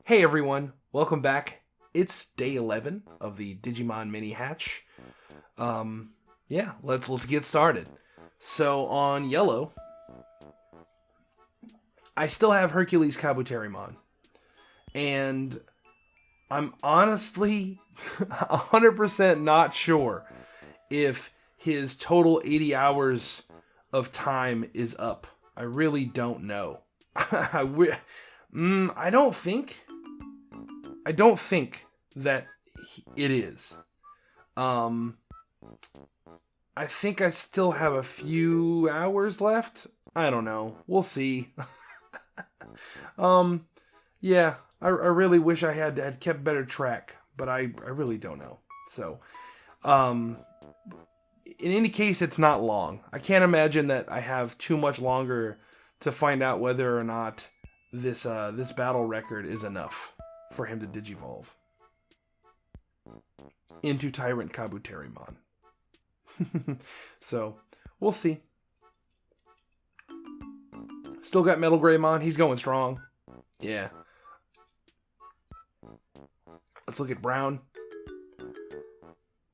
Hey everyone, welcome back. It's day 11 of the Digimon mini hatch. Yeah, let's get started. So on yellow, I still have Hercules Kabuterimon. And I'm honestly 100% not sure if his total 80 hours of time is up. I really don't know. I don't think that it is. I think I still have a few hours left. I don't know. We'll see. Yeah, I really wish I had kept better track, but I really don't know. So, in any case, it's not long. I can't imagine that I have too much longer to find out whether or not this battle record is enough for him to digivolve into Tyrant Kabuterimon. So, we'll see. Still got Metal Greymon. He's going strong. Yeah. Let's look at Brown.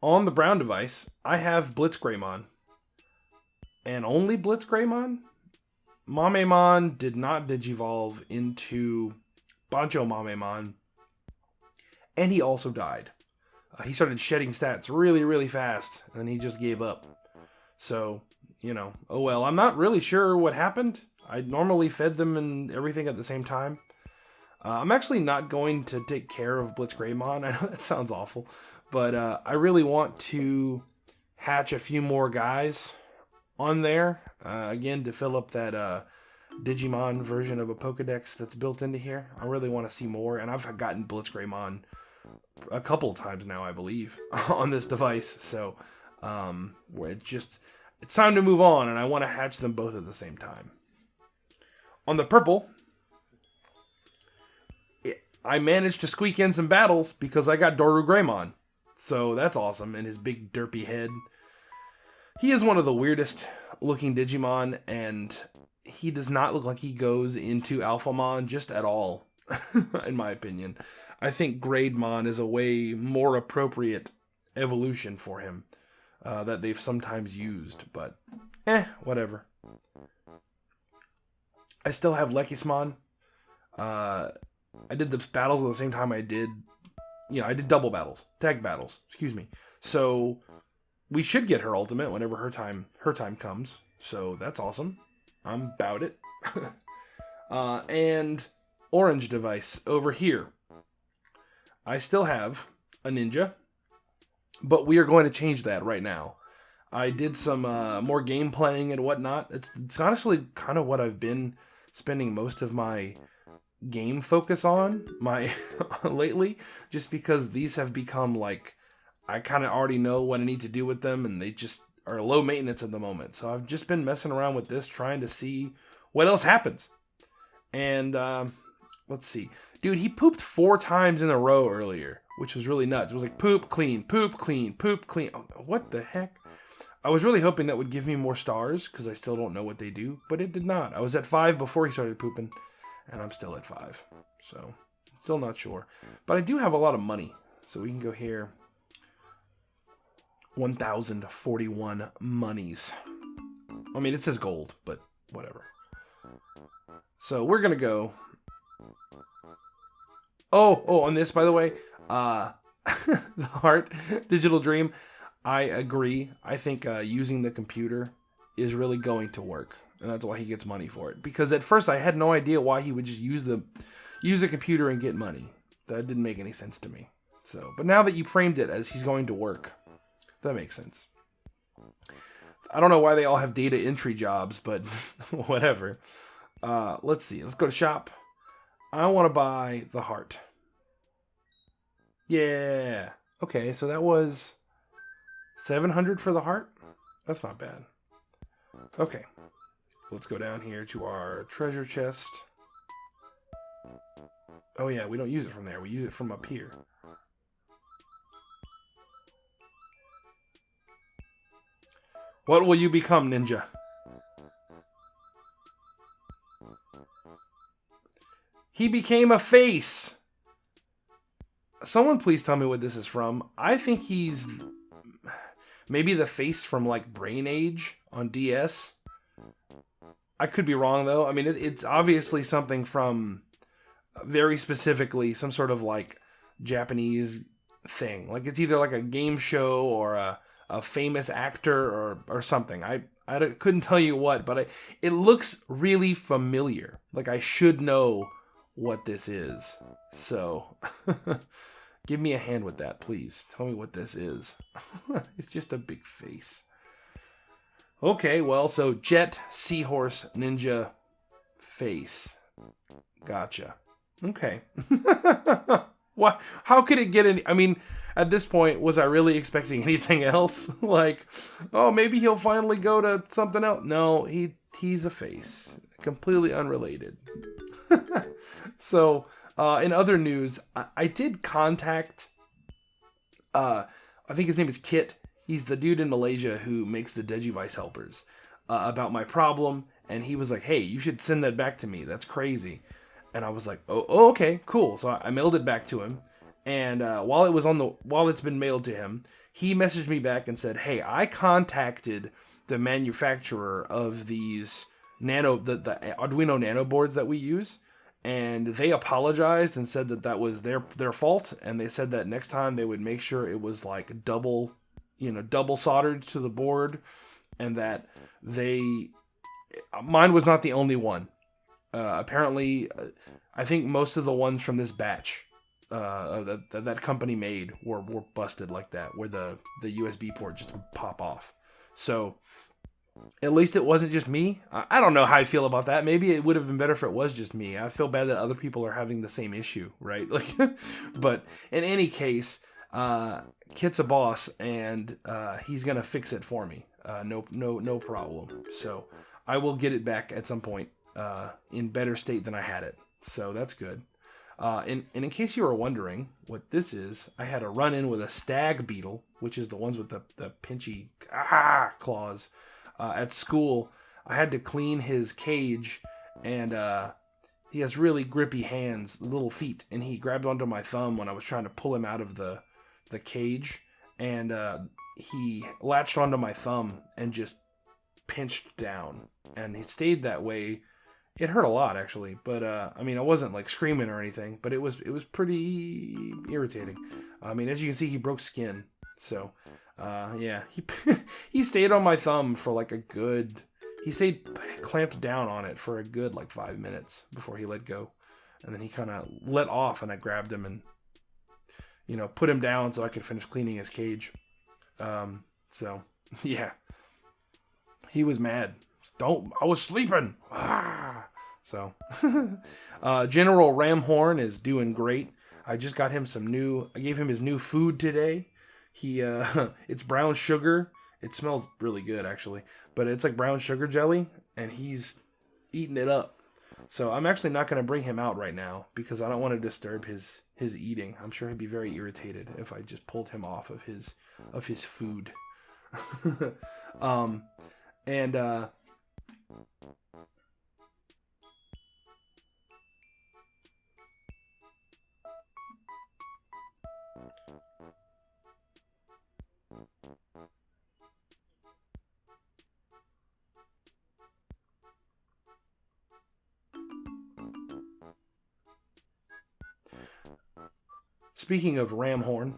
On the Brown device, I have Blitz Greymon. And only Blitz Greymon? Mamemon did not digivolve into Bancho Mamemon. And he also died. He started shedding stats really, really fast. And he just gave up. So, oh well. I'm not really sure what happened. I normally fed them and everything at the same time. I'm actually not going to take care of Blitz Greymon. I know that sounds awful. But I really want to hatch a few more guys on there. Again, to fill up that Digimon version of a Pokedex that's built into here. I really want to see more. And I've gotten Blitz Greymon a couple of times now, I believe, on this device. So it's time to move on. And I want to hatch them both at the same time. On the purple, I managed to squeak in some battles because I got Doru Greymon. So that's awesome. And his big derpy head. He is one of the weirdest looking Digimon, and he does not look like he goes into Alphamon just at all, in my opinion. I think Grademon is a way more appropriate evolution for him that they've sometimes used, but whatever. I still have Lekismon. I did the battles at the same time I did double battles, tag battles, excuse me. So we should get her ultimate whenever her time comes. So that's awesome. I'm about it. And orange device over here. I still have a ninja, but we are going to change that right now. I did some more game playing and whatnot. It's honestly kind of what I've been spending most of my game focus on lately, just because these have become like, I kind of already know what I need to do with them, and they just are low maintenance at the moment. So I've just been messing around with this, trying to see what else happens. And let's see. Dude, he pooped 4 times in a row earlier, which was really nuts. It was like poop, clean, poop, clean, poop, clean. Oh, what the heck? I was really hoping that would give me more stars, because I still don't know what they do, but it did not. I was at 5 before he started pooping, and I'm still at 5. So, still not sure. But I do have a lot of money, so we can go here. 1,041 monies. I mean, it says gold, but whatever. So, we're going to go... Oh, on this, by the way, the Heart Digital Dream, I agree. I think using the computer is really going to work. And that's why he gets money for it. Because at first I had no idea why he would just use the computer and get money. That didn't make any sense to me. So, but now that you framed it as he's going to work, that makes sense. I don't know why they all have data entry jobs, but whatever. Let's see. Let's go to shop. I want to buy the heart. Yeah. Okay, so that was 700 for the heart. That's not bad. Okay. Let's go down here to our treasure chest. Oh yeah, we don't use it from there. We use it from up here. What will you become, ninja? He became a face. someone please tell me what this is from. I think he's maybe the face from like Brain Age on DS. I could be wrong though. I mean, it's obviously something from very specifically some sort of like Japanese thing. Like it's either like a game show or a famous actor or something. I couldn't tell you what, but it looks really familiar. Like I should know what this is. So give me a hand with that, please. Tell me what this is. It's just a big face. Okay, well, so Jet, Seahorse, Ninja, face. Gotcha. Okay. What? How could it get any? I mean, at this point, was I really expecting anything else? Like, oh, maybe he'll finally go to something else. No, he's a face. Completely unrelated. So, in other news, I did contact, I think his name is Kit. He's the dude in Malaysia who makes the Digivice helpers, about my problem. And he was like, hey, you should send that back to me. That's crazy. And I was like, oh okay, cool. So I mailed it back to him. And while it's been mailed to him, he messaged me back and said, hey, I contacted the manufacturer of these the Arduino Nano boards that we use. And they apologized and said that was their fault. And they said that next time they would make sure it was like double soldered to the board, and that mine was not the only one. Apparently, I think most of the ones from this batch that company made were busted like that, where the USB port just would pop off. So at least it wasn't just me. I don't know how I feel about that. Maybe it would have been better if it was just me. I feel bad that other people are having the same issue, right? Like, but in any case, Kit's a boss, and he's gonna fix it for me. No problem. So I will get it back at some point in better state than I had it. So that's good. And in case you were wondering what this is, I had a run-in with a stag beetle, which is the ones with the pinchy claws, at school. I had to clean his cage, and he has really grippy hands, little feet, and he grabbed onto my thumb when I was trying to pull him out of the cage, and he latched onto my thumb and just pinched down, and he stayed that way. It hurt a lot, actually, but I mean, I wasn't like screaming or anything, but it was pretty irritating. I mean, as you can see, he broke skin. So yeah, he stayed on my thumb for like he stayed clamped down on it for a good like 5 minutes before he let go, and then he kind of let off, and I grabbed him and put him down so I could finish cleaning his cage. So yeah, he was mad. I was sleeping. So General Ramhorn is doing great. I just got him I gave him his new food today. It's brown sugar. It smells really good, actually, but it's like brown sugar jelly, and he's eating it up. So I'm actually not going to bring him out right now because I don't want to disturb his eating. I'm sure he'd be very irritated if I just pulled him off of his food. And speaking of Ramhorn,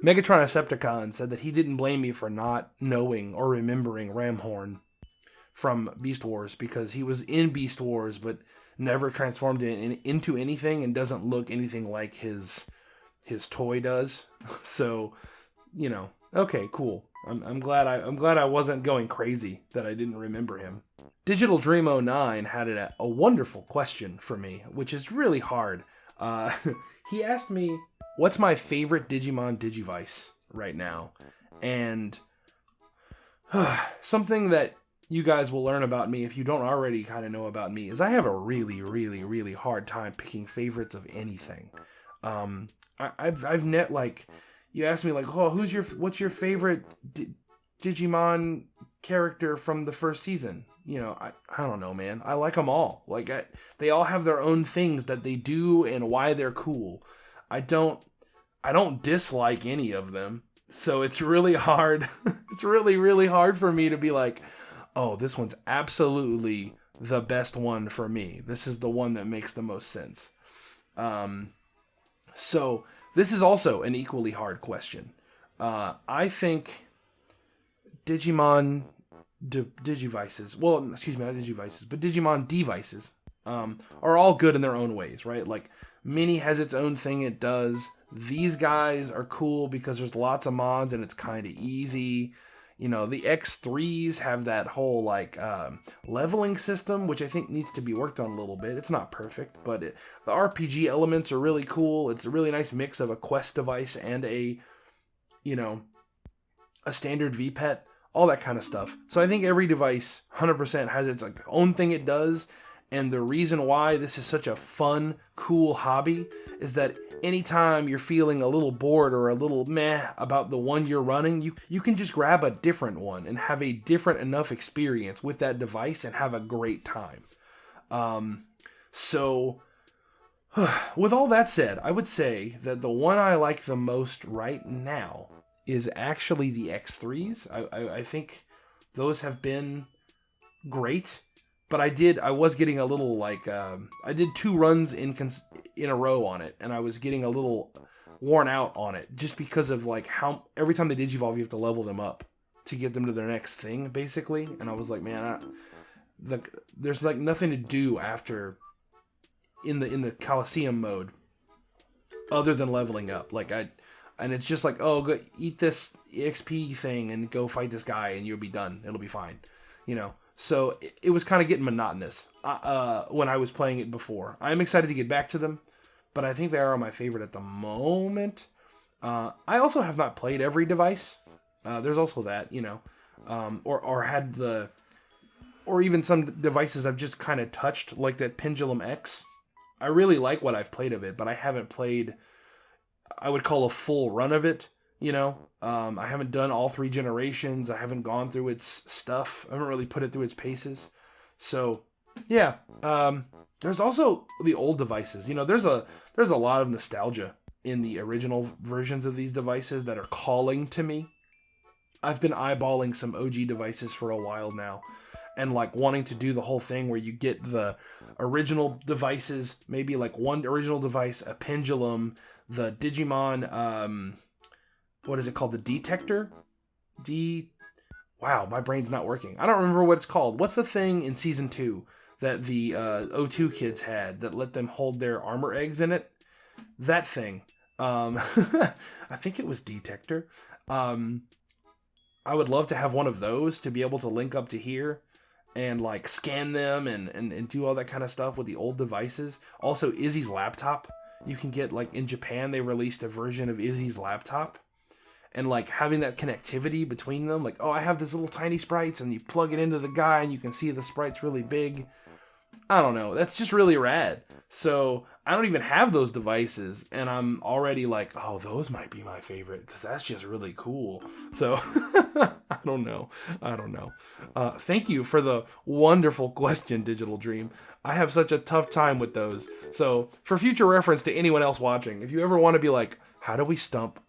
Megatron-Decepticon said that he didn't blame me for not knowing or remembering Ramhorn from Beast Wars because he was in Beast Wars but never transformed into anything and doesn't look anything like his toy does. So, okay, cool. I'm glad I wasn't going crazy that I didn't remember him. Digital Dream 09 had a wonderful question for me, which is really hard. He asked me, what's my favorite Digimon Digivice right now? And something that you guys will learn about me if you don't already kind of know about me is I have a really, really, really hard time picking favorites of anything. I've net like, you asked me like, oh, what's your favorite Digimon character from the first season. I don't know, man. I like them all. They all have their own things that they do and why they're cool. I don't dislike any of them. So it's really hard. It's really, really hard for me to be like, oh, this one's absolutely the best one for me. This is the one that makes the most sense. So this is also an equally hard question. I think Digimon Digivices, well, excuse me, not Digivices, but Digimon Devices, are all good in their own ways, right? Like, Mini has its own thing it does. These guys are cool because there's lots of mods and it's kind of easy. The X3s have that whole, leveling system, which I think needs to be worked on a little bit. It's not perfect, but the RPG elements are really cool. It's a really nice mix of a quest device and a standard VPET, all that kind of stuff. So I think every device 100% has its own thing it does. And the reason why this is such a fun, cool hobby is that anytime you're feeling a little bored or a little meh about the one you're running, you can just grab a different one and have a different enough experience with that device and have a great time. So with all that said, I would say that the one I like the most right now is actually the X3s. I think those have been great. But I was getting a little I did 2 runs in a row on it, and I was getting a little worn out on it just because of how every time they digivolve you have to level them up to get them to their next thing, basically. And I was like, man, there's nothing to do after in the Coliseum mode other than leveling up. And it's just go eat this XP thing and go fight this guy and you'll be done. It'll be fine, So it was kind of getting monotonous when I was playing it before. I'm excited to get back to them, but I think they are my favorite at the moment. I also have not played every device. There's also that, or even some devices I've just kind of touched, like that Pendulum X. I really like what I've played of it, but I haven't played, I would call a full run of it. I haven't done all 3 generations. I haven't gone through its stuff. I haven't really put it through its paces. So, yeah. There's also the old devices. There's a lot of nostalgia in the original versions of these devices that are calling to me. I've been eyeballing some OG devices for a while now, and wanting to do the whole thing where you get the original devices, maybe one original device, a pendulum, the Digimon, what is it called? The detector? Wow, my brain's not working. I don't remember what it's called. What's the thing in Season 2 that the O2 kids had that let them hold their armor eggs in it? That thing. I think it was detector. I would love to have one of those to be able to link up to here and scan them and do all that kind of stuff with the old devices. Also, Izzy's laptop. You can get in Japan, they released a version of Izzy's laptop. And having that connectivity between them, I have this little tiny sprites and you plug it into the guy and you can see the sprites really big. I don't know. That's just really rad. So I don't even have those devices and I'm already oh, those might be my favorite because that's just really cool. So I don't know. Thank you for the wonderful question, Digital Dream. I have such a tough time with those. So for future reference to anyone else watching, if you ever want to be how do we stump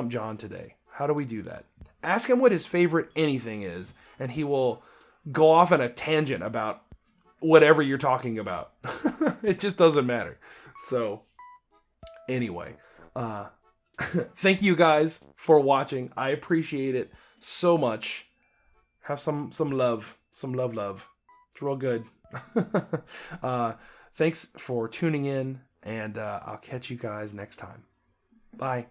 John today? How do we do that? Ask him what his favorite anything is, and he will go off on a tangent about whatever you're talking about. It just doesn't matter. So, anyway, thank you guys for watching. I appreciate it so much. Have some love. Some love. It's real good. Thanks for tuning in, and I'll catch you guys next time. Bye.